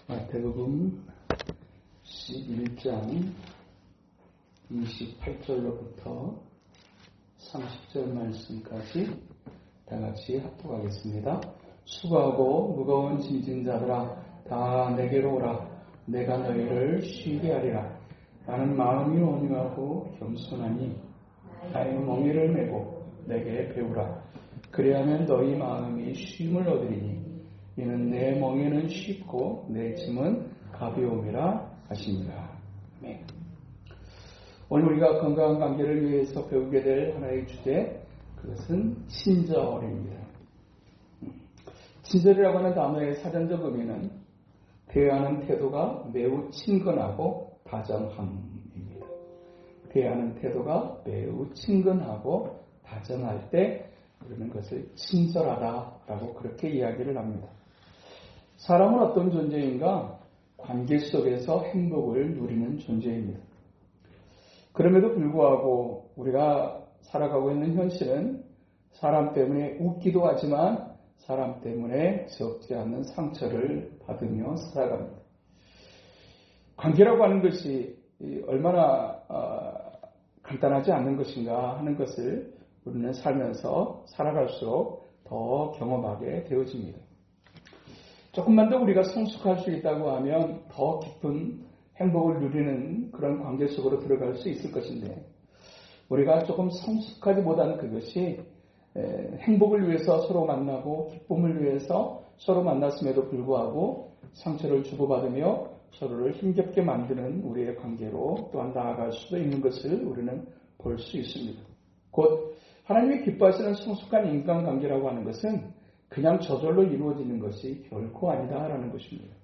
마태복음 11장 28절로부터 30절 말씀까지 다같이 합독하겠습니다. 수고하고 무거운 짐진 자들아 다 내게로 오라. 내가 너희를 쉬게 하리라. 나는 마음이 온유하고 겸손하니 나의 멍에를 메고 내게 배우라. 그리하면 너희 마음이 쉼을 얻으리니 이는 내 멍에는 쉽고 내 짐은 가벼움이라 하십니다. 아멘. 오늘 우리가 건강한 관계를 위해서 배우게 될 하나의 주제, 그것은 친절입니다. 친절이라고 하는 단어의 사전적 의미는 대하는 태도가 매우 친근하고 다정함입니다. 대하는 태도가 매우 친근하고 다정할 때 우리는 그것을 친절하다라고 그렇게 이야기를 합니다. 사람은 어떤 존재인가? 관계 속에서 행복을 누리는 존재입니다. 그럼에도 불구하고 우리가 살아가고 있는 현실은 사람 때문에 웃기도 하지만 사람 때문에 적지 않은 상처를 받으며 살아갑니다. 관계라고 하는 것이 얼마나 간단하지 않는 것인가 하는 것을 우리는 살면서 살아갈수록 더 경험하게 되어집니다. 조금만 더 우리가 성숙할 수 있다고 하면 더 깊은 행복을 누리는 그런 관계 속으로 들어갈 수 있을 것인데, 우리가 조금 성숙하지 못한 그것이 행복을 위해서 서로 만나고 기쁨을 위해서 서로 만났음에도 불구하고 상처를 주고받으며 서로를 힘겹게 만드는 우리의 관계로 또한 나아갈 수도 있는 것을 우리는 볼 수 있습니다. 곧 하나님이 기뻐하시는 성숙한 인간관계라고 하는 것은 그냥 저절로 이루어지는 것이 결코 아니다라는 것입니다.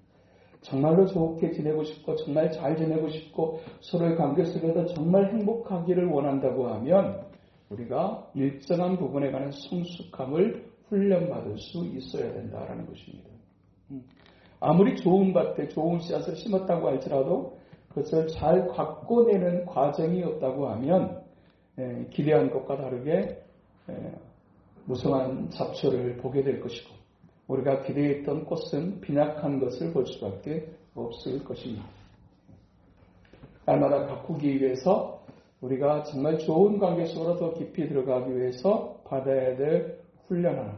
정말로 좋게 지내고 싶고 정말 잘 지내고 싶고 서로의 관계 속에서 정말 행복하기를 원한다고 하면 우리가 일정한 부분에 관한 성숙함을 훈련받을 수 있어야 된다라는 것입니다. 아무리 좋은 밭에 좋은 씨앗을 심었다고 할지라도 그것을 잘 가꿔내는 과정이 없다고 하면 기대한 것과 다르게 무성한 잡초를 보게 될 것이고, 우리가 기대했던 꽃은 빈약한 것을 볼 수밖에 없을 것입니다. 날마다 가꾸기 위해서 우리가 정말 좋은 관계 속으로 더 깊이 들어가기 위해서 받아야 될 훈련 하나,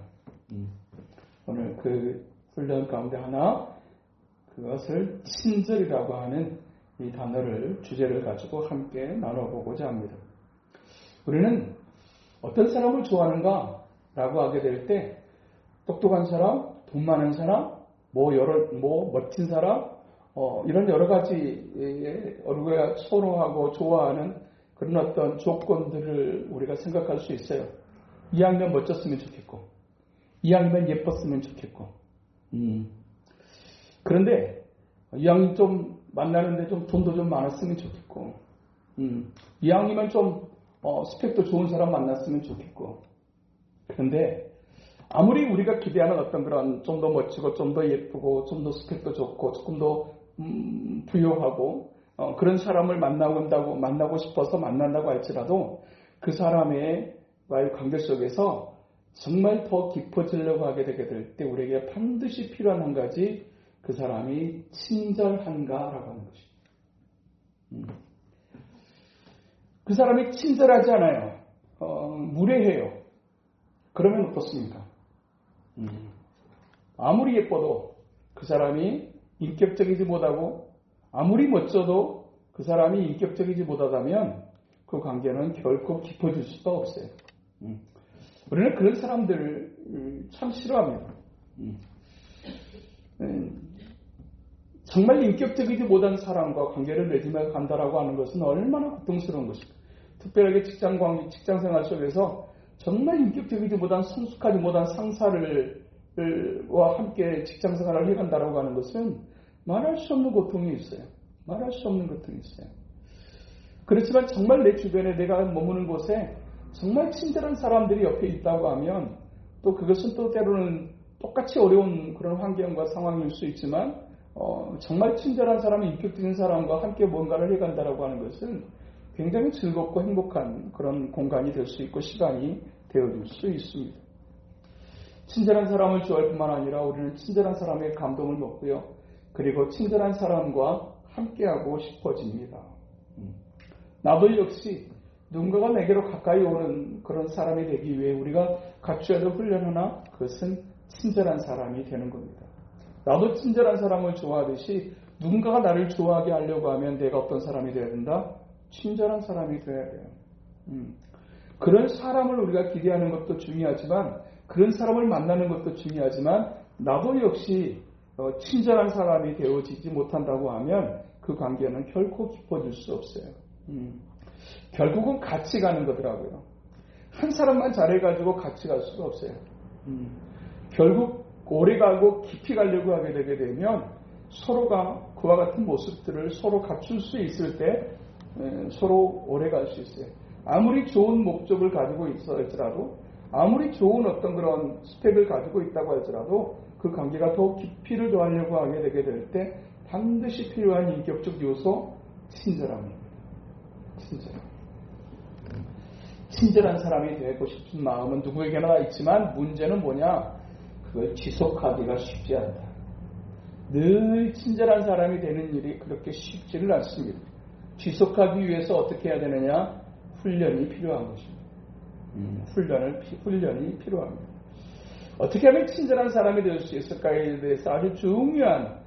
오늘 그 훈련 가운데 하나, 그것을 친절이라고 하는 이 단어를 주제를 가지고 함께 나눠보고자 합니다. 우리는 어떤 사람을 좋아하는가 라고 하게 될 때 똑똑한 사람, 돈 많은 사람, 멋진 사람, 이런 여러 가지 우리가 선호하고 좋아하는 그런 어떤 조건들을 우리가 생각할 수 있어요. 이왕이면 멋졌으면 좋겠고, 이왕이면 예뻤으면 좋겠고, 그런데 이왕이 좀 만나는데 좀 돈도 좀 많았으면 좋겠고, 이왕이면 좀 스펙도 좋은 사람 만났으면 좋겠고, 그런데 아무리 우리가 기대하는 어떤 그런 좀 더 멋지고 좀 더 예쁘고 좀 더 스펙도 좋고 조금 더 부유하고 그런 사람을 만나고 싶어서 만난다고 할지라도 그 사람과의 관계 속에서 정말 더 깊어지려고 하게 되게 될 때 우리에게 반드시 필요한 한 가지, 그 사람이 친절한가라고 하는 것입니다. 그 사람이 친절하지 않아요. 무례해요. 그러면 어떻습니까? 아무리 예뻐도 그 사람이 인격적이지 못하고, 아무리 멋져도 그 사람이 인격적이지 못하다면 그 관계는 결코 깊어질 수가 없어요. 우리는 그런 사람들을 참 싫어합니다. 정말 인격적이지 못한 사람과 관계를 맺으며 간다라고 하는 것은 얼마나 고통스러운 것입니까? 특별하게 직장생활 속에서 정말 인격적이지 못한, 성숙하지 못한 상사와 함께 직장생활을 해간다라고 하는 것은 말할 수 없는 고통이 있어요. 말할 수 없는 고통이 있어요. 그렇지만 정말 내 주변에 내가 머무는 곳에 정말 친절한 사람들이 옆에 있다고 하면 또 그것은 또 때로는 똑같이 어려운 그런 환경과 상황일 수 있지만 정말 친절한 사람이 인격적인 사람과 함께 뭔가를 해간다라고 하는 것은 굉장히 즐겁고 행복한 그런 공간이 될 수 있고 시간이 되어줄 수 있습니다. 친절한 사람을 좋아할 뿐만 아니라 우리는 친절한 사람의 감동을 먹고요. 그리고 친절한 사람과 함께하고 싶어집니다. 나도 역시 누군가가 내게로 가까이 오는 그런 사람이 되기 위해 우리가 갖춰야 될 훈련 하나, 그것은 친절한 사람이 되는 겁니다. 나도 친절한 사람을 좋아하듯이 누군가가 나를 좋아하게 하려고 하면 내가 어떤 사람이 되어야 된다? 친절한 사람이 되어야 돼요. 그런 사람을 우리가 기대하는 것도 중요하지만, 그런 사람을 만나는 것도 중요하지만, 나도 역시 친절한 사람이 되어지지 못한다고 하면 그 관계는 결코 깊어질 수 없어요. 결국은 같이 가는 거더라고요. 한 사람만 잘해가지고 같이 갈 수가 없어요. 결국 오래 가고 깊이 가려고 하게 되게 되면 서로가 그와 같은 모습들을 서로 갖출 수 있을 때 서로 오래 갈 수 있어요. 아무리 좋은 목적을 가지고 있어 할지라도, 아무리 좋은 어떤 그런 스펙을 가지고 있다고 할지라도 그 관계가 더 깊이를 더하려고 하게 되게 될 때 반드시 필요한 인격적 요소, 친절함입니다. 친절한 사람이 되고 싶은 마음은 누구에게나 있지만 문제는 뭐냐? 그걸 지속하기가 쉽지 않다. 늘 친절한 사람이 되는 일이 그렇게 쉽지는 않습니다. 지속하기 위해서 어떻게 해야 되느냐? 훈련이 필요한 것입니다. 훈련이 필요합니다. 어떻게 하면 친절한 사람이 될 수 있을까에 대해서 아주 중요한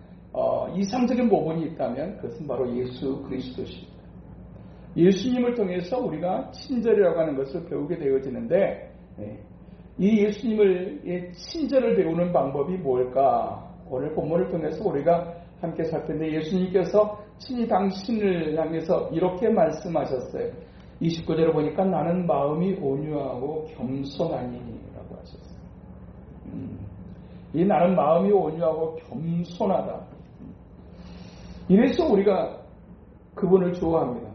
이상적인 부분이 있다면 그것은 바로 예수 그리스도십니다. 예수님을 통해서 우리가 친절이라고 하는 것을 배우게 되어지는데, 이 예수님의 친절을 배우는 방법이 뭘까? 오늘 본문을 통해서 우리가 함께 살폈는데, 예수님께서 친히 당신을 향해서 이렇게 말씀하셨어요. 29절에 보니까 나는 마음이 온유하고 겸손하니 라고 하셨어요. 이 나는 마음이 온유하고 겸손하다. 이래서 우리가 그분을 좋아합니다.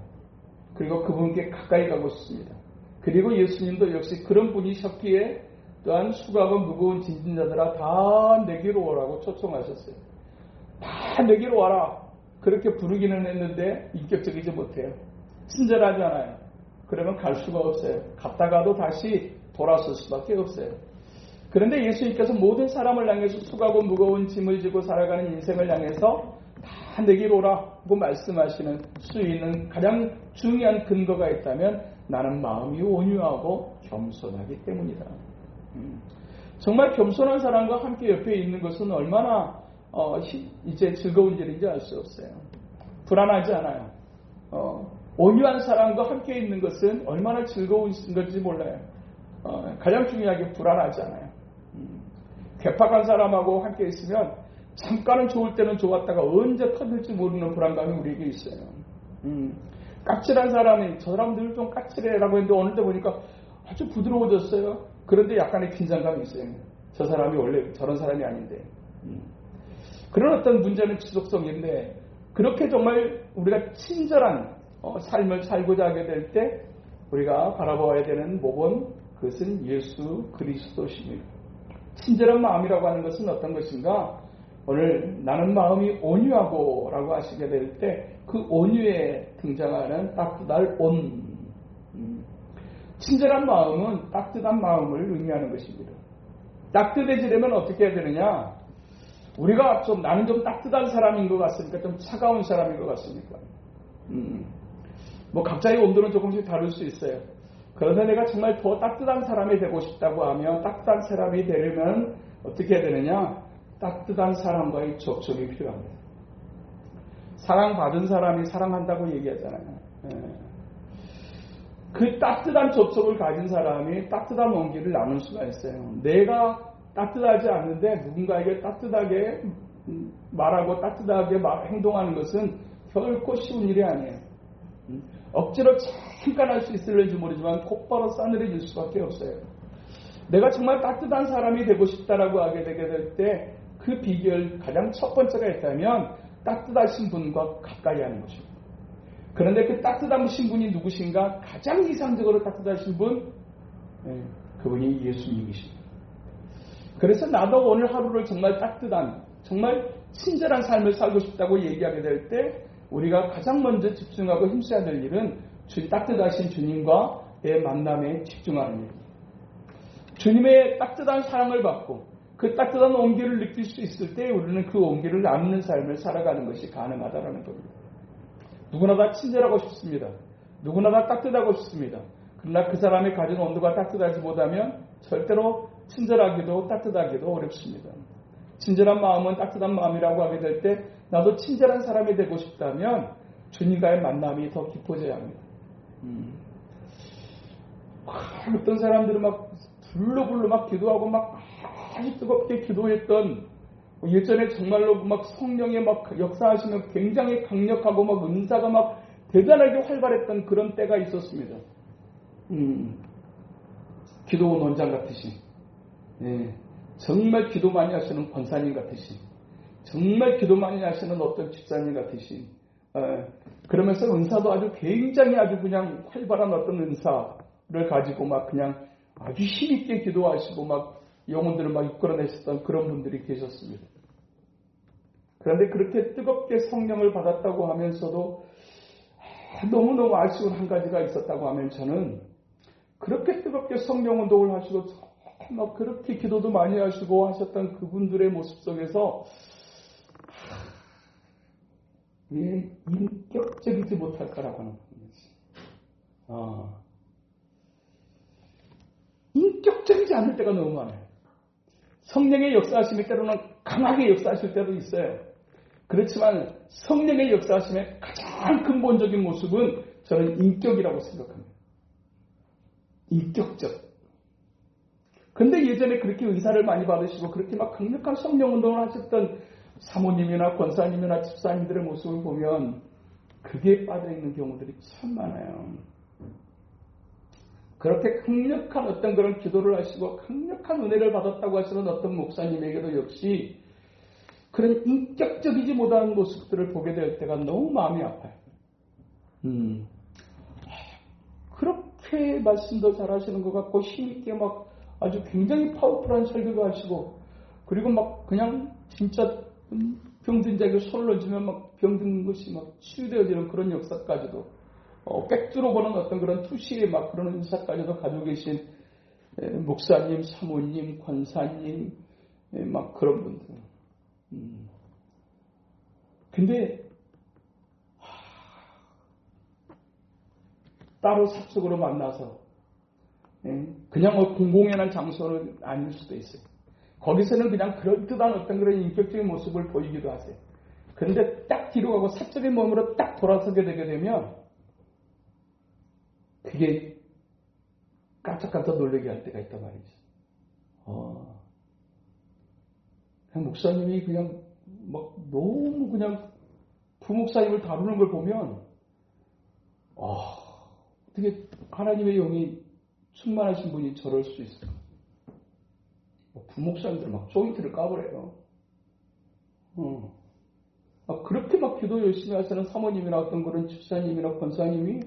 그리고 그분께 가까이 가고 싶습니다. 그리고 예수님도 역시 그런 분이셨기에 또한 수고하고 무거운 짐진 자들아 다 내게로 오라고 초청하셨어요. 다 내게로 와라. 그렇게 부르기는 했는데 인격적이지 못해요. 친절하지 않아요. 그러면 갈 수가 없어요. 갔다가도 다시 돌아설 수밖에 없어요. 그런데 예수님께서 모든 사람을 향해서 수고하고 무거운 짐을 지고 살아가는 인생을 향해서 다 내게로 오라고 말씀하시는 수 있는 가장 중요한 근거가 있다면 나는 마음이 온유하고 겸손하기 때문이다. 정말 겸손한 사람과 함께 옆에 있는 것은 얼마나 이제 즐거운 일인지 알 수 없어요. 불안하지 않아요. 온유한 사람과 함께 있는 것은 얼마나 즐거운 건지 몰라요. 가장 중요하게 불안하지 않아요. 괴팍한 사람하고 함께 있으면 잠깐은 좋을 때는 좋았다가 언제 터질지 모르는 불안감이 우리에게 있어요. 까칠한 사람이 저 사람들 좀 까칠해라고 했는데 어느 때 보니까 아주 부드러워졌어요. 그런데 약간의 긴장감이 있어요. 저 사람이 원래 저런 사람이 아닌데. 그런 어떤 문제는 지속성인데 그렇게 정말 우리가 친절한 삶을 살고자 하게 될 때 우리가 바라봐야 되는 목은 그것은 예수 그리스도십니다. 친절한 마음이라고 하는 것은 어떤 것인가? 오늘 나는 마음이 온유하고 라고 하시게 될 때 그 온유에 등장하는 따뜻할 온. 친절한 마음은 따뜻한 마음을 의미하는 것입니다. 따뜻해지려면 어떻게 해야 되느냐? 우리가 나는 좀 따뜻한 사람인 것 같습니까? 좀 차가운 사람인 것 같습니까? 각자의 온도는 조금씩 다를 수 있어요. 그런데 내가 정말 더 따뜻한 사람이 되고 싶다고 하면 따뜻한 사람이 되려면 어떻게 해야 되느냐? 따뜻한 사람과의 접촉이 필요합니다. 사랑받은 사람이 사랑한다고 얘기하잖아요. 그 따뜻한 접촉을 가진 사람이 따뜻한 온기를 나눌 수가 있어요. 내가 따뜻하지 않는데 누군가에게 따뜻하게 말하고 따뜻하게 행동하는 것은 결코 쉬운 일이 아니에요. 억지로 잠깐 할 수 있을는지 모르지만 곧바로 싸늘해질 수밖에 없어요. 내가 정말 따뜻한 사람이 되고 싶다라고 하게 되게 될 때 그 비결 가장 첫 번째가 있다면 따뜻하신 분과 가까이 하는 것입니다. 그런데 그 따뜻하신 분이 누구신가? 가장 이상적으로 따뜻하신 분, 그분이 예수님이십니다. 그래서 나도 오늘 하루를 정말 따뜻한, 정말 친절한 삶을 살고 싶다고 얘기하게 될 때 우리가 가장 먼저 집중하고 힘써야 될 일은 따뜻하신 주님과의 만남에 집중하는 일입니다. 주님의 따뜻한 사랑을 받고 그 따뜻한 온기를 느낄 수 있을 때 우리는 그 온기를 나누는 삶을 살아가는 것이 가능하다라는 겁니다. 누구나 다 친절하고 싶습니다. 누구나 다 따뜻하고 싶습니다. 그러나 그 사람이 가진 온도가 따뜻하지 못하면 절대로 친절하기도 따뜻하기도 어렵습니다. 친절한 마음은 따뜻한 마음이라고 하게 될 때 나도 친절한 사람이 되고 싶다면 주님과의 만남이 더 깊어져야 합니다. 어떤 사람들은 막 불로불로 막 기도하고 막 아주 뜨겁게 기도했던 예전에 정말로 막 성령의 막 역사하시면 굉장히 강력하고 막 은사가 막 대단하게 활발했던 그런 때가 있었습니다. 기도 원장 같으신, 정말 기도 많이 하시는 권사님 같으신, 정말 기도 많이 하시는 어떤 집사님 같으신, 그러면서 은사도 아주 굉장히 아주 그냥 활발한 어떤 은사를 가지고 막 그냥 아주 힘있게 기도하시고 막 영혼들을 막 이끌어내셨던 그런 분들이 계셨습니다. 그런데 그렇게 뜨겁게 성령을 받았다고 하면서도 너무너무 아쉬운 한 가지가 있었다고 하면 저는 그렇게 뜨겁게 성령 운동을 하시고 막 그렇게 기도도 많이 하시고 하셨던 그분들의 모습 속에서 왜 인격적이지 못할까라고 하는 겁니다. 인격적이지 않을 때가 너무 많아요. 성령의 역사하심이 때로는 강하게 역사하실 때도 있어요. 그렇지만 성령의 역사하심의 가장 근본적인 모습은 저는 인격이라고 생각합니다. 인격적. 근데 예전에 그렇게 은사를 많이 받으시고 그렇게 막 강력한 성령 운동을 하셨던 사모님이나 권사님이나 집사님들의 모습을 보면 그게 빠져있는 경우들이 참 많아요. 그렇게 강력한 어떤 그런 기도를 하시고 강력한 은혜를 받았다고 하시는 어떤 목사님에게도 역시 그런 인격적이지 못한 모습들을 보게 될 때가 너무 마음이 아파요. 그렇게 말씀도 잘하시는 것 같고 힘있게 막 아주 굉장히 파워풀한 설교도 하시고 그리고 막 그냥 진짜 병든 자에게 손을 얹으면 막 병든 것이 막 치유되어지는 그런 역사까지도 꿰뚫어 보는 어떤 그런 투시의 막 그런 은사까지도 가지고 계신 목사님, 사모님, 권사님 막 그런 분들. 근데 따로 사적으로 만나서 그냥 공공연한 장소는 아닐 수도 있어요. 거기서는 그냥 그럴듯한 어떤 그런 인격적인 모습을 보이기도 하세요. 그런데 딱 뒤로 가고 사적인 몸으로 딱 돌아서게 되게 되면 그게 깜짝깜짝 놀라게 할 때가 있단 말이죠. 그냥 목사님이 그냥 막 너무 그냥 부목사님을 다루는 걸 보면 어떻게 하나님의 영이 충만하신 분이 저럴 수 있어요. 부목사님들 막 조인트를 까버려요. 그렇게 막 기도 열심히 하시는 사모님이나 어떤 그런 집사님이나 권사님이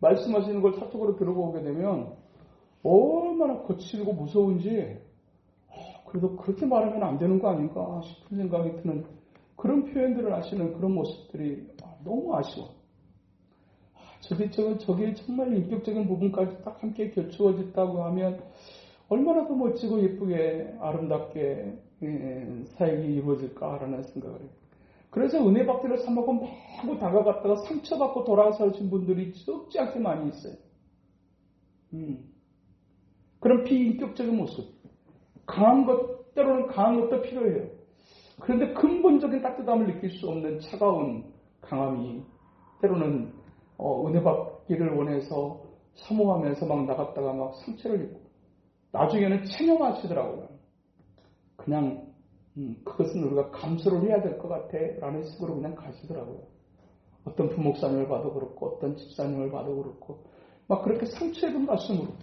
말씀하시는 걸 사적으로 들어보게 되면 얼마나 거칠고 무서운지 그래도 그렇게 말하면 안 되는 거 아닌가 싶은 생각이 드는 그런 표현들을 하시는 그런 모습들이 너무 아쉬워. 저게 정말 인격적인 부분까지 딱 함께 겨추어졌다고 하면 얼마나 더 멋지고 예쁘게 아름답게 사역이 이루어질까라는 생각을 해요. 그래서 은혜 받기를 삼하고 마구 다가갔다가 상처받고 돌아서신 분들이 적지 않게 많이 있어요. 그런 비인격적인 모습. 강한 것, 때로는 강한 것도 필요해요. 그런데 근본적인 따뜻함을 느낄 수 없는 차가운 강함이 때로는 은혜 받기를 원해서 사모하면서 막 나갔다가 막 상처를 입고 나중에는 체념하시더라고요. 그냥 그것은 우리가 감수를 해야 될 것 같아 라는 식으로 그냥 가시더라고요. 어떤 부목사님을 봐도 그렇고 어떤 집사님을 봐도 그렇고 막 그렇게 상처 입은 말씀으로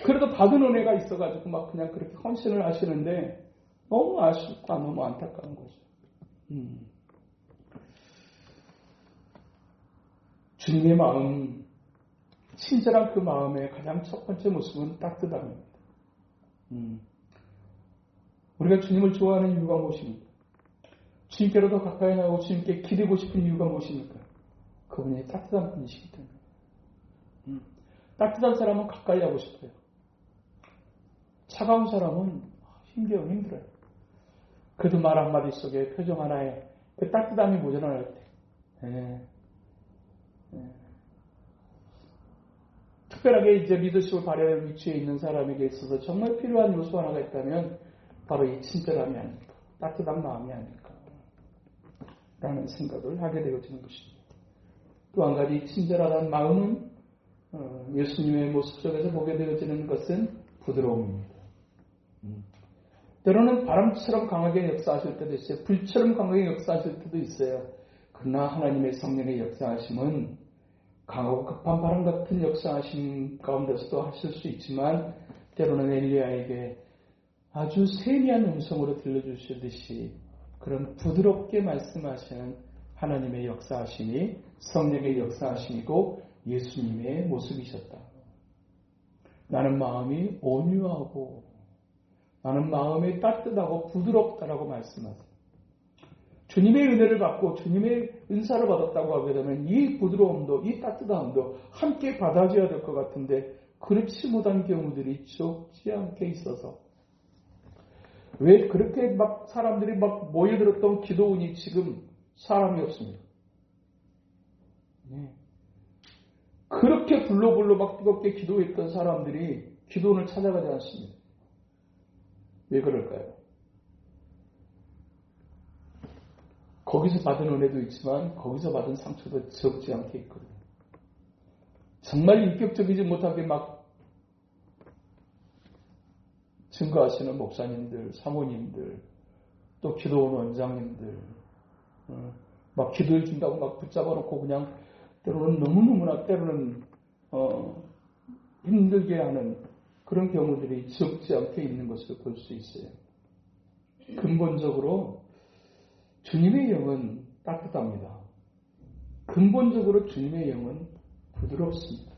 그래도 받은 은혜가 있어가지고 막 그냥 그렇게 헌신을 하시는데 너무 아쉽고 너무 안타까운 거죠. 주님의 마음, 친절한 그 마음의 가장 첫 번째 모습은 따뜻함입니다. 우리가 주님을 좋아하는 이유가 무엇입니까? 주님께로 더 가까이 나가고 주님께 기대고 싶은 이유가 무엇입니까? 그분이 따뜻한 분이시기 때문에. 따뜻한 사람은 가까이 하고 싶어요. 차가운 사람은 힘들어요. 그래도 말 한마디 속에 표정 하나에 그 따뜻함이 모자랄 때, 특별하게 이제 리더십을 발휘할 위치에 있는 사람에게 있어서 정말 필요한 요소 하나가 있다면 바로 이 친절함이 아닐까, 따뜻한 마음이 아닐까 라는 생각을 하게 되어지는 것입니다. 또 한 가지 친절하다는 마음은 예수님의 모습 속에서 보게 되어지는 것은 부드러움입니다. 때로는 바람처럼 강하게 역사하실 때도 있어요. 불처럼 강하게 역사하실 때도 있어요. 그러나 하나님의 성령의 역사하심은 강하고 급한 바람 같은 역사하심 가운데서도 하실 수 있지만 때로는 엘리야에게 아주 세미한 음성으로 들려주시듯이 그런 부드럽게 말씀하시는 하나님의 역사하심이 성령의 역사하심이고 예수님의 모습이셨다. 나는 마음이 온유하고 나는 마음이 따뜻하고 부드럽다라고 말씀하세요. 주님의 은혜를 받고 주님의 은사를 받았다고 하게 되면 이 부드러움도 이 따뜻함도 함께 받아줘야 될 것 같은데 그렇지 못한 경우들이 적지 않게 있어서 왜 그렇게 막 사람들이 막 모여들었던 기도원이 지금 사람이 없습니다. 그렇게 불로 막 뜨겁게 기도했던 사람들이 기도원을 찾아가지 않습니다. 왜 그럴까요? 거기서 받은 은혜도 있지만 거기서 받은 상처도 적지 않게 있거든요. 정말 인격적이지 못하게 막 증거하시는 목사님들, 사모님들, 또 기도원 원장님들 막 기도해 준다고 막 붙잡아 놓고 그냥 때로는 너무너무나 때로는 힘들게 하는 그런 경우들이 적지 않게 있는 것을 볼 수 있어요. 근본적으로 주님의 영은 따뜻합니다. 근본적으로 주님의 영은 부드럽습니다.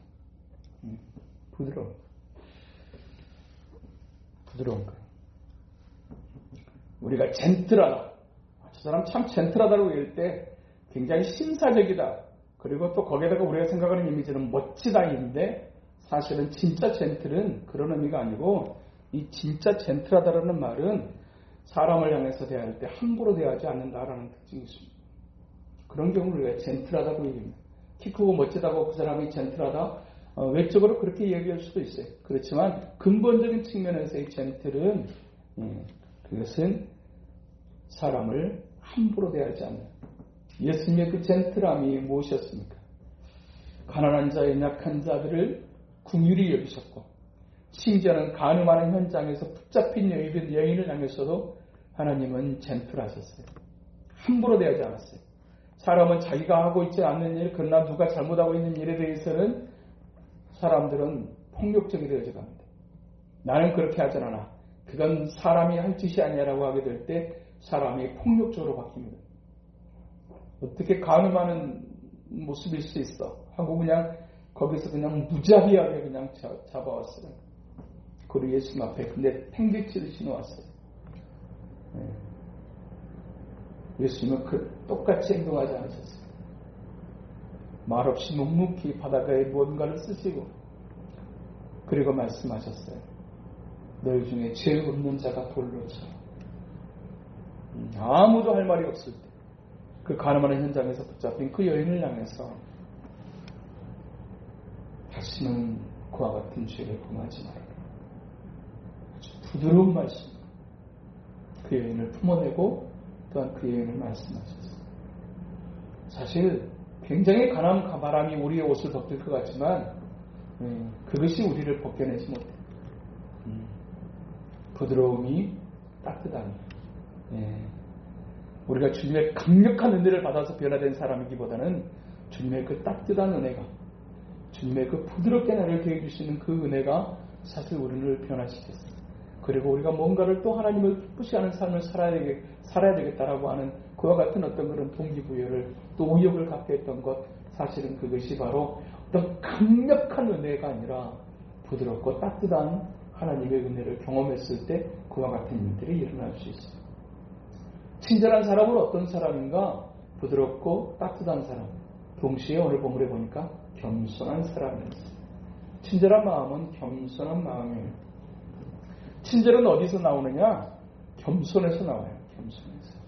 부드러운 거예요. 우리가 젠틀하다. 저 사람 참 젠틀하다고 얘기할 때 굉장히 신사적이다. 그리고 또 거기에다가 우리가 생각하는 이미지는 멋지다인데 사실은 진짜 젠틀은 그런 의미가 아니고 이 진짜 젠틀하다라는 말은 사람을 향해서 대할 때 함부로 대하지 않는다라는 특징이 있습니다. 그런 경우를 우리가 젠틀하다고 얘기합니다. 키 크고 멋지다고 그 사람이 젠틀하다 외적으로 그렇게 얘기할 수도 있어요. 그렇지만 근본적인 측면에서의 젠틀은 그것은 사람을 함부로 대하지 않는 예수님의 그 젠틀함이 무엇이었습니까? 가난한 자의 약한 자들을 긍휼히 여기셨고 심지어는 간음하는 현장에서 붙잡힌 여인을 향해서도 하나님은 젠틀하셨어요. 함부로 대하지 않았어요. 사람은 자기가 하고 있지 않는 일, 그러나 누가 잘못하고 있는 일에 대해서는 사람들은 폭력적이 되어져 갑니다. 나는 그렇게 하지 않아. 그건 사람이 할 짓이 아니라고 하게 될 때 사람이 폭력적으로 바뀝니다. 어떻게 간음하는 모습일 수 있어? 하고 그냥 거기서 그냥 무자비하게 그냥 잡아왔어요. 그리고 예수님 앞에 근데 팽개치듯이 놓았어요. 예수님은 똑같이 행동하지 않으셨어요. 말없이 묵묵히 바닷가에 무언가를 쓰시고 그리고 말씀하셨어요. 너희 중에 죄 없는 자가 돌로 쳐. 아무도 할 말이 없을 때 그 가늠하는 현장에서 붙잡힌 그 여인을 향해서 다시는 그와 같은 죄를 범하지 말아라. 아주 부드러운 말씀. 그 여인을 품어내고 또한 그 여인을 말씀하셨어요. 사실 굉장히 가난 바람이 우리의 옷을 벗길 것 같지만 그것이 우리를 벗겨내지 못해. 부드러움이 따뜻함이. 우리가 주님의 강력한 은혜를 받아서 변화된 사람이기보다는 주님의 그 따뜻한 은혜가 주님의 그 부드럽게 나를 대해주시는 그 은혜가 사실 우리를 변화시켰어요. 그리고 우리가 뭔가를 또 하나님을 기쁘시 하는 삶을 살아야 되겠다라고 하는 그와 같은 어떤 그런 동기부여를 또 의욕을 갖게 했던 것 사실은 그것이 바로 어떤 강력한 은혜가 아니라 부드럽고 따뜻한 하나님의 은혜를 경험했을 때 그와 같은 일들이 일어날 수 있어요. 친절한 사람은 어떤 사람인가? 부드럽고 따뜻한 사람. 동시에 오늘 본문에 보니까 겸손한 사람이었어요. 친절한 마음은 겸손한 마음이에요. 친절은 어디서 나오느냐? 겸손에서 나와요. 겸손해서.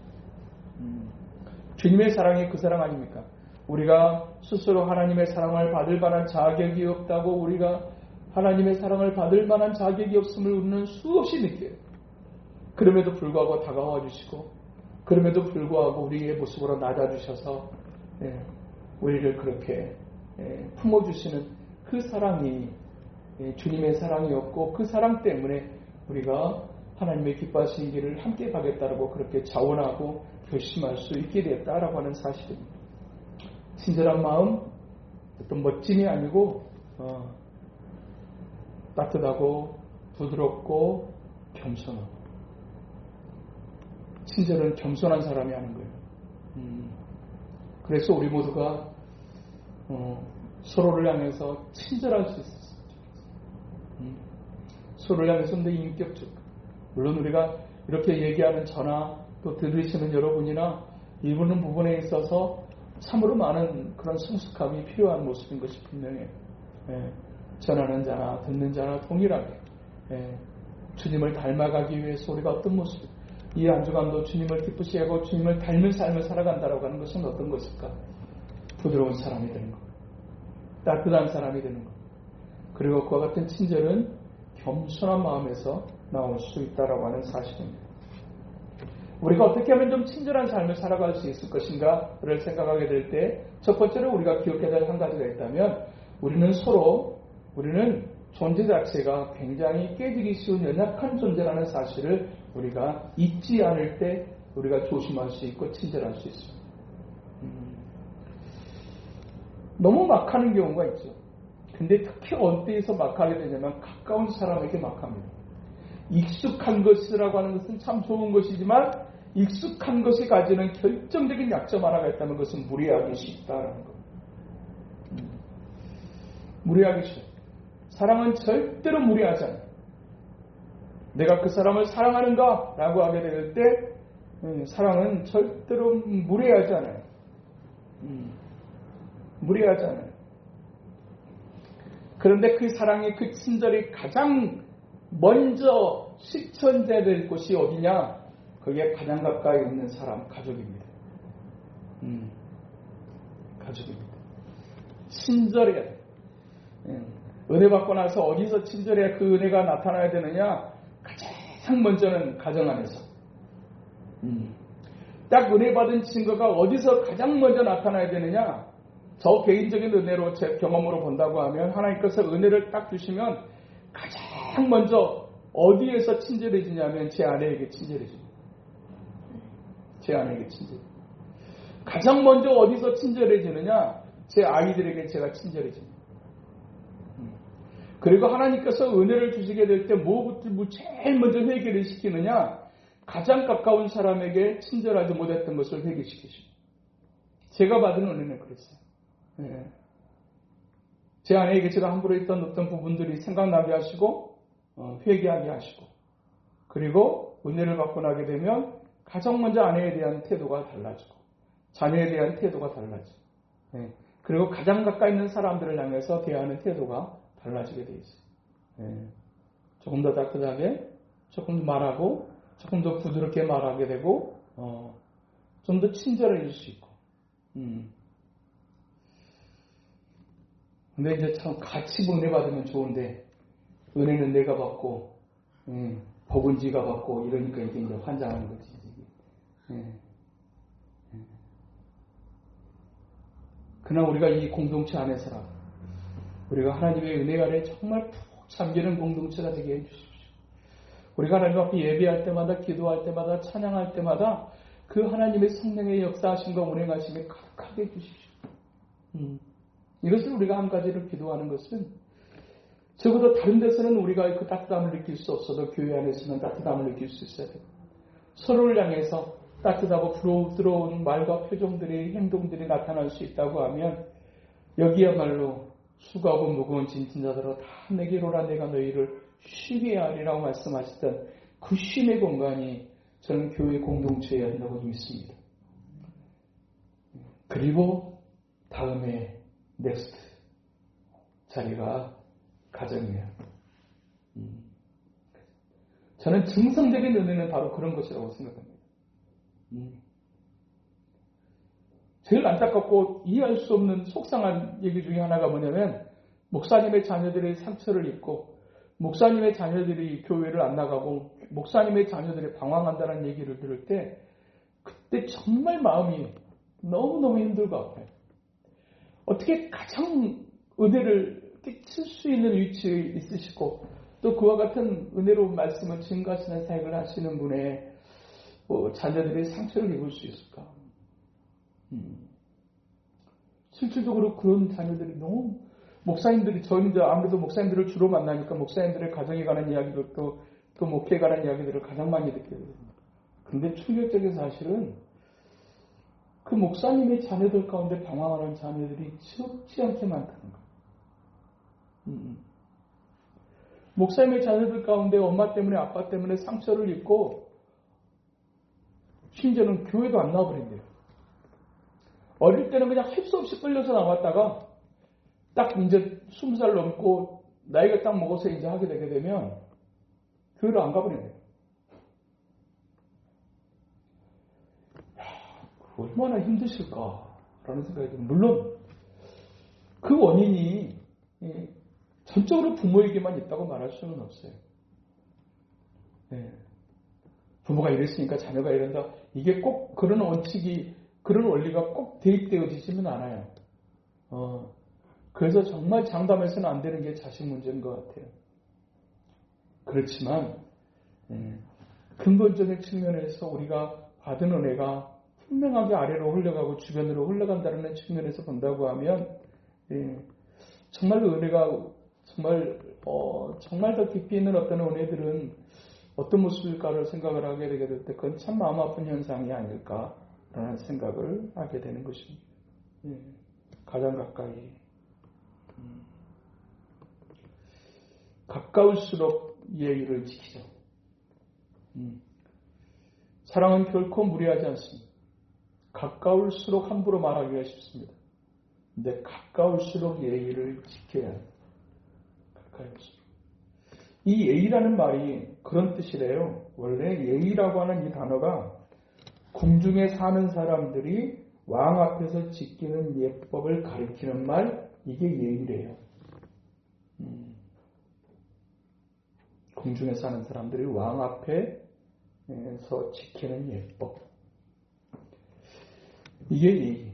주님의 사랑이 그 사랑 아닙니까? 우리가 스스로 하나님의 사랑을 받을 만한 자격이 없다고, 우리가 하나님의 사랑을 받을 만한 자격이 없음을 우리는 수없이 느껴요. 그럼에도 불구하고 다가와 주시고, 그럼에도 불구하고 우리의 모습으로 낮아주셔서 우리를 그렇게 품어주시는 그 사랑이 주님의 사랑이었고, 그 사랑 때문에 우리가 하나님의 기뻐하시는 길을 함께 가겠다라고 그렇게 자원하고 결심할 수 있게 됐다라고 하는 사실입니다. 친절한 마음, 어떤 멋짐이 아니고 따뜻하고 부드럽고 겸손하고. 친절은 겸손한 사람이 하는 거예요. 그래서 우리 모두가 서로를 향해서 친절할 수 있었어요. 서로를 향해서 좀 더 인격적. 물론 우리가 이렇게 얘기하는 저나 또 들으시는 여러분이나 이루는 부분에 있어서 참으로 많은 그런 성숙함이 필요한 모습인 것이 분명해요. 전하는 자나 듣는 자나 동일하게 주님을 닮아가기 위해서 우리가 어떤 모습, 이 한 주간도 주님을 기쁘시게 하고 주님을 닮은 삶을 살아간다라고 하는 것은 어떤 것일까? 부드러운 사람이 되는 것, 따뜻한 사람이 되는 것, 그리고 그와 같은 친절은 겸손한 마음에서 나올 수 있다라고 하는 사실입니다. 우리가 어떻게 하면 좀 친절한 삶을 살아갈 수 있을 것인가를 생각하게 될 때 첫 번째로 우리가 기억해야 될 한 가지가 있다면, 우리는 존재 자체가 굉장히 깨지기 쉬운 연약한 존재라는 사실을 우리가 잊지 않을 때 우리가 조심할 수 있고 친절할 수 있습니다. 너무 막하는 경우가 있죠. 근데 특히 언제에서 막하게 되냐면 가까운 사람에게 막합니다. 익숙한 것이라고 하는 것은 참 좋은 것이지만 익숙한 것이 가지는 결정적인 약점 하나가 있다는 것은 무례하기 쉽다라는 것. 무례하기 쉽다. 사랑은 절대로 무례하지 않아요. 내가 그 사람을 사랑하는가? 라고 하게 될 때 사랑은 절대로 무례하지 않아요. 무례하지 않아요. 그런데 그 사랑의 그 친절이 가장 먼저 실천될 곳이 어디냐? 그게 가장 가까이 있는 사람, 가족입니다. 가족입니다. 친절해야 돼요. 은혜 받고 나서 어디서 친절해야 그 은혜가 나타나야 되느냐? 가장 먼저는 가정 안에서. 딱 은혜 받은 증거가 어디서 가장 먼저 나타나야 되느냐? 저 개인적인 은혜로 제 경험으로 본다고 하면 하나님께서 은혜를 딱 주시면 가장 먼저 어디에서 친절해지냐면 제 아내에게 친절해집니다. 제 아내에게 친절. 가장 먼저 어디서 친절해지느냐? 제 아이들에게 제가 친절해집니다. 그리고 하나님께서 은혜를 주시게 될 때 뭐부터 제일 먼저 회개를 시키느냐? 가장 가까운 사람에게 친절하지 못했던 것을 회개시키십니다. 제가 받은 은혜는 그랬어요. 제 아내에게 제가 함부로 했던 어떤 부분들이 생각나게 하시고 회개하게 하시고, 그리고 은혜를 받고 나게 되면 가장 먼저 아내에 대한 태도가 달라지고 자녀에 대한 태도가 달라지고, 그리고 가장 가까이 있는 사람들을 향해서 대하는 태도가 달라지게 되어 있어요. 조금 더 따뜻하게, 조금 더 말하고, 조금 더 부드럽게 말하게 되고, 좀 더 친절해질 수 있고. 근데 이제 참 같이 은혜 받으면 좋은데, 은혜는 내가 받고, 복은 지가 받고, 이러니까 이게 이제 환장하는 거지. 그러나 우리가 이 공동체 안에서라, 우리가 하나님의 은혜 아래 정말 푹 잠기는 공동체가 되게 해주십시오. 우리가 하나님 앞에 예배할 때마다, 기도할 때마다, 찬양할 때마다 그 하나님의 성령의 역사하심과 운행하심에 가득하게 해주십시오. 이것을 우리가 한 가지를 기도하는 것은, 적어도 다른 데서는 우리가 그 따뜻함을 느낄 수 없어도 교회 안에서는 따뜻함을 느낄 수 있어야 돼요. 서로를 향해서 따뜻하고 부드러운 말과 표정들이, 행동들이 나타날 수 있다고 하면, 여기야말로 수고하고 무거운 짐진 자들아 다 내게로 오라, 내가 너희를 쉬게 하리라고 말씀하셨던 그 쉼의 공간이 저는 교회 공동체여야 한다고 믿습니다. 그리고 다음에 넥스트 자리가 가정이에요. 저는 증성적인 은혜는 바로 그런 것이라고 생각합니다. 제일 안타깝고 이해할 수 없는 속상한 얘기 중에 하나가 뭐냐면 목사님의 자녀들의 상처를 입고 목사님의 자녀들이 교회를 안 나가고 목사님의 자녀들이 방황한다는 얘기를 들을 때 그때 정말 마음이 너무너무 힘들고 아파요. 어떻게 가장 은혜를 끼칠 수 있는 위치에 있으시고 또 그와 같은 은혜로운 말씀을 증거하시는 사역을 하시는 분의 자녀들이 상처를 입을 수 있을까? 실질적으로 그런 자녀들이 너무 목사님들이 저는 이제 아무래도 목사님들을 주로 만나니까 목사님들의 가정에 관한 이야기를 또 목회에 관한 이야기들을 가장 많이 듣게 돼요. 그런데 충격적인 사실은 그 목사님의 자녀들 가운데 방황하는 자녀들이 적지 않게 많다는 거예요. 목사님의 자녀들 가운데 엄마 때문에 아빠 때문에 상처를 입고 심지어는 교회도 안 나와버린대요. 어릴 때는 그냥 할 수 없이 끌려서 나왔다가 딱 이제 20살 넘고 나이가 딱 먹어서 이제 하게 되게 되면 교회를 안 가버리네요. 얼마나 힘드실까라는 생각이 들어요. 물론 그 원인이 전적으로 부모에게만 있다고 말할 수는 없어요. 부모가 이랬으니까 자녀가 이런다. 이게 꼭 그런 원칙이 그런 원리가 꼭 대입되어지지는 않아요. 그래서 정말 장담해서는 안 되는 게 자식 문제인 것 같아요. 그렇지만 근본적인 측면에서 우리가 받은 은혜가 분명하게 아래로 흘러가고 주변으로 흘러간다는 측면에서 본다고 하면 정말 은혜가 정말 더 깊이 있는 어떤 은혜들은 어떤 모습일까를 생각을 하게 되게 될 때 그건 참 마음 아픈 현상이 아닐까라는 생각을 하게 되는 것입니다. 가장 가까이 가까울수록 예의를 지키죠. 사랑은 결코 무례하지 않습니다. 가까울수록 함부로 말하기가 쉽습니다. 근데 가까울수록 예의를 지켜야 합니다. 가까울수록. 이 예의라는 말이 그런 뜻이래요. 원래 예의라고 하는 이 단어가 궁중에 사는 사람들이 왕 앞에서 지키는 예법을 가리키는 말, 이게 예의래요. 궁중에 사는 사람들이 왕 앞에서 지키는 예법. 이게 예의.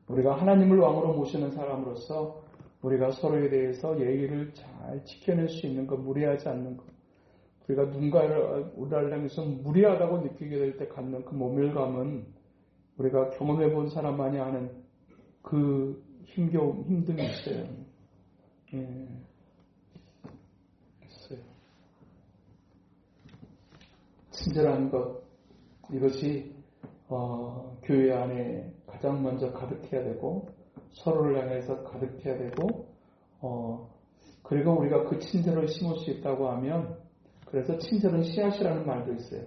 우리가 하나님을 왕으로 모시는 사람으로서 우리가 서로에 대해서 예의를 잘 지켜낼 수 있는 것, 무례하지 않는 것. 우리가 누군가를 우리를 향해서 무례하다고 느끼게 될 때 갖는 그 모멸감은 우리가 경험해 본 사람만이 아는 그 힘듦이 있어요. 있어요. 친절한 것, 이것이 교회 안에 가장 먼저 가득해야 되고 서로를 향해서 가득해야 되고 그리고 우리가 그 친절을 심을 수 있다고 하면 그래서 친절은 씨앗이라는 말도 있어요.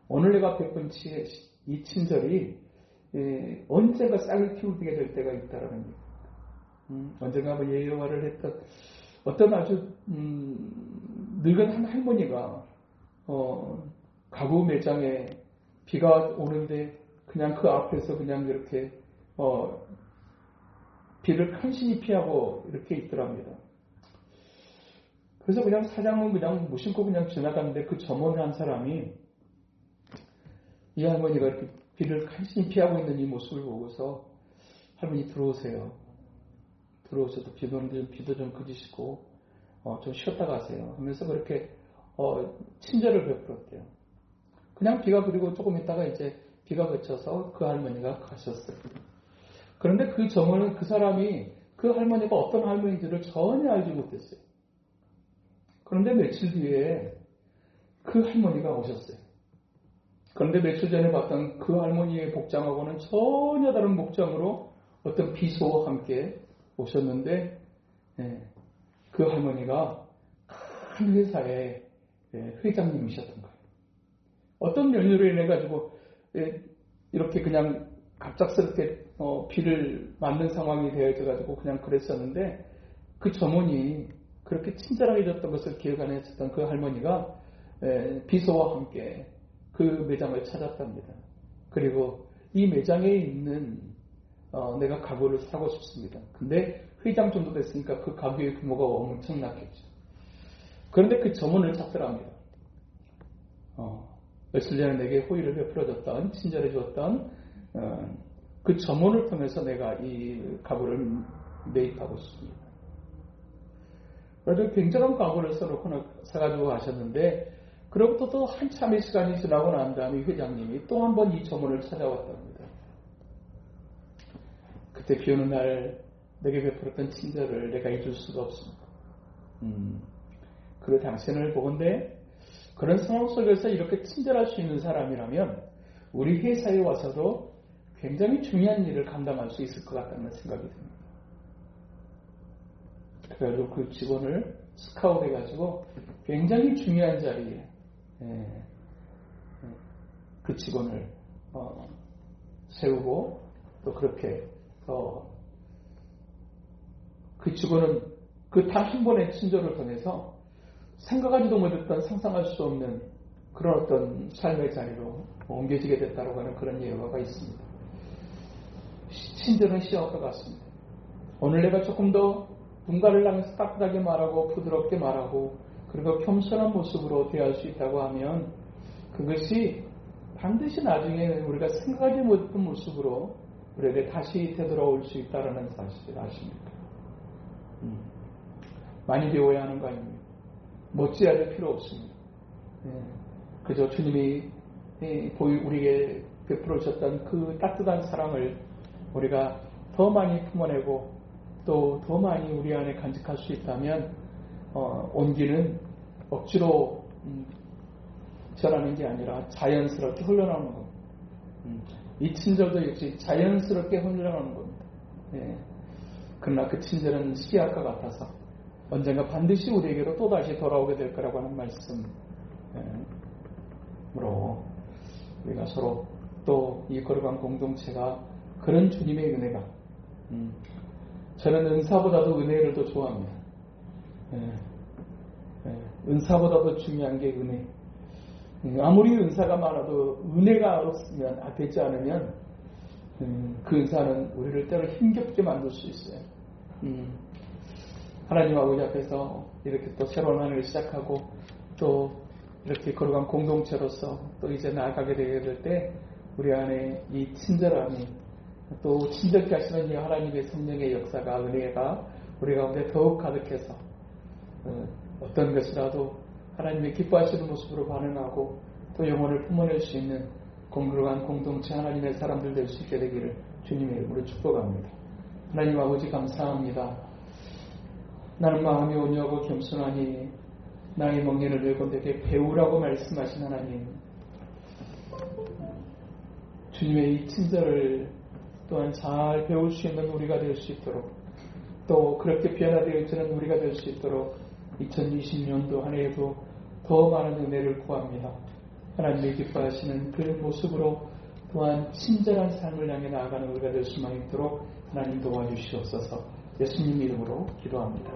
오늘 내가 베푼 이 친절이 언젠가 싹을 틔우게 될 때가 있다라는 얘기. 언젠가 뭐 예화를 했던 어떤 아주 늙은 한 할머니가 가구 매장에 비가 오는데 그냥 그 앞에서 그냥 이렇게 비를 간신히 피하고 이렇게 있더랍니다. 그래서 그냥 사장은 그냥 무심코 그냥 지나갔는데 그 점원을 한 사람이 이 할머니가 이렇게 비를 간신히 피하고 있는 이 모습을 보고서 할머니 들어오세요. 들어오셔서 비도 좀 그치시고 좀 쉬었다 가세요. 하면서 그렇게 친절을 베풀었대요. 그냥 비가 그리고 조금 있다가 이제 비가 그쳐서 그 할머니가 가셨어요. 그런데 그 점원은 그 사람이 그 할머니가 어떤 할머니인지를 전혀 알지 못했어요. 그런데 며칠 뒤에 그 할머니가 오셨어요. 그런데 며칠 전에 봤던 그 할머니의 복장하고는 전혀 다른 복장으로 어떤 비서와 함께 오셨는데 그 할머니가 큰 회사의 회장님이셨던 거예요. 어떤 연유로 인해 가지고 이렇게 그냥 갑작스럽게 비를 맞는 상황이 되어져 가지고 그냥 그랬었는데 그 점원이 그렇게 친절하게 줬던 것을 기억 안 했었던 그 할머니가 비서와 함께 그 매장을 찾았답니다. 그리고 이 매장에 있는 내가 가구를 사고 싶습니다. 근데 회장 정도 됐으니까 그 가구의 규모가 엄청났겠죠. 그런데 그 점원을 찾더랍니다. 며칠 전에 내게 호의를 베풀어줬던, 친절해 줬던 그 점원을 통해서 내가 이 가구를 매입하고 싶습니다. 그래서 굉장한 가구를 사가지고 가셨는데, 그로부터 또 한참의 시간이 지나고 난 다음에 회장님이 또 한 번 이 점원을 찾아왔답니다. 그때 비 오는 날 내게 베풀었던 친절을 내가 잊을 수가 없습니다. 그리고 당신을 보건대 그런 상황 속에서 이렇게 친절할 수 있는 사람이라면 우리 회사에 와서도 굉장히 중요한 일을 감당할 수 있을 것 같다는 생각이 듭니다. 그래서 그 직원을 스카웃 해가지고 굉장히 중요한 자리에 그 직원을 세우고 또 그렇게 그 직원은 그 단 한 번의 친절을 통해서 생각하지도 못했던 상상할 수 없는 그런 어떤 삶의 자리로 옮겨지게 됐다고 하는 그런 예화가 있습니다. 친절은 시험과 같습니다. 오늘 내가 조금 더 누군가를 향해서 따뜻하게 말하고 부드럽게 말하고 그리고 겸손한 모습으로 대할 수 있다고 하면 그것이 반드시 나중에 우리가 생각하지 못했던 모습으로 우리에게 다시 되돌아올 수 있다는 사실을 아십니까? 많이 배워야 하는 거 아닙니까? 멋지어야 될 필요 없습니다. 그저 주님이 우리에게 베풀어 주셨던 그 따뜻한 사랑을 우리가 더 많이 품어내고 또 더 많이 우리 안에 간직할 수 있다면 온기는 억지로 전하는 게 아니라 자연스럽게 흘러나오는 겁니다. 이 친절도 역시 자연스럽게 흘러나오는 겁니다. 그러나 그 친절은 씨앗과 같아서 언젠가 반드시 우리에게로 또다시 돌아오게 될 거라고 하는 말씀으로 우리가 서로 또 이 거룩한 공동체가 그런 주님의 은혜가 저는 은사보다도 은혜를 더 좋아합니다. 은사보다도 중요한 게 은혜. 아무리 은사가 많아도 은혜가 없으면 되지 않으면 그 은사는 우리를 때로 힘겹게 만들 수 있어요. 하나님 아버지 앞에서 이렇게 또 새로운 한 해를 시작하고 또 이렇게 거룩한 공동체로서 또 이제 나아가게 되게 될 때 우리 안에 이 친절함이 또 친절케 하시는 이 하나님의 성령의 역사가 은혜가 우리 가운데 더욱 가득해서 어떤 것이라도 하나님의 기뻐하시는 모습으로 반응하고 또 영혼을 품어낼 수 있는 거룩한 공동체 하나님의 사람들 될 수 있게 되기를 주님의 이름으로 축복합니다. 하나님 아버지 감사합니다. 나는 마음이 온유하고 겸손하니 나의 멍에를 들고 내게 배우라고 말씀하신 하나님, 주님의 이 친절을 또한 잘 배울 수 있는 우리가 될 수 있도록 또 그렇게 변화되어지는 우리가 될 수 있도록 2020년도 한 해에도 더 많은 은혜를 구합니다. 하나님의 기뻐하시는 그 모습으로 또한 친절한 삶을 향해 나아가는 우리가 될 수만 있도록 하나님 도와주시옵소서. 예수님 이름으로 기도합니다.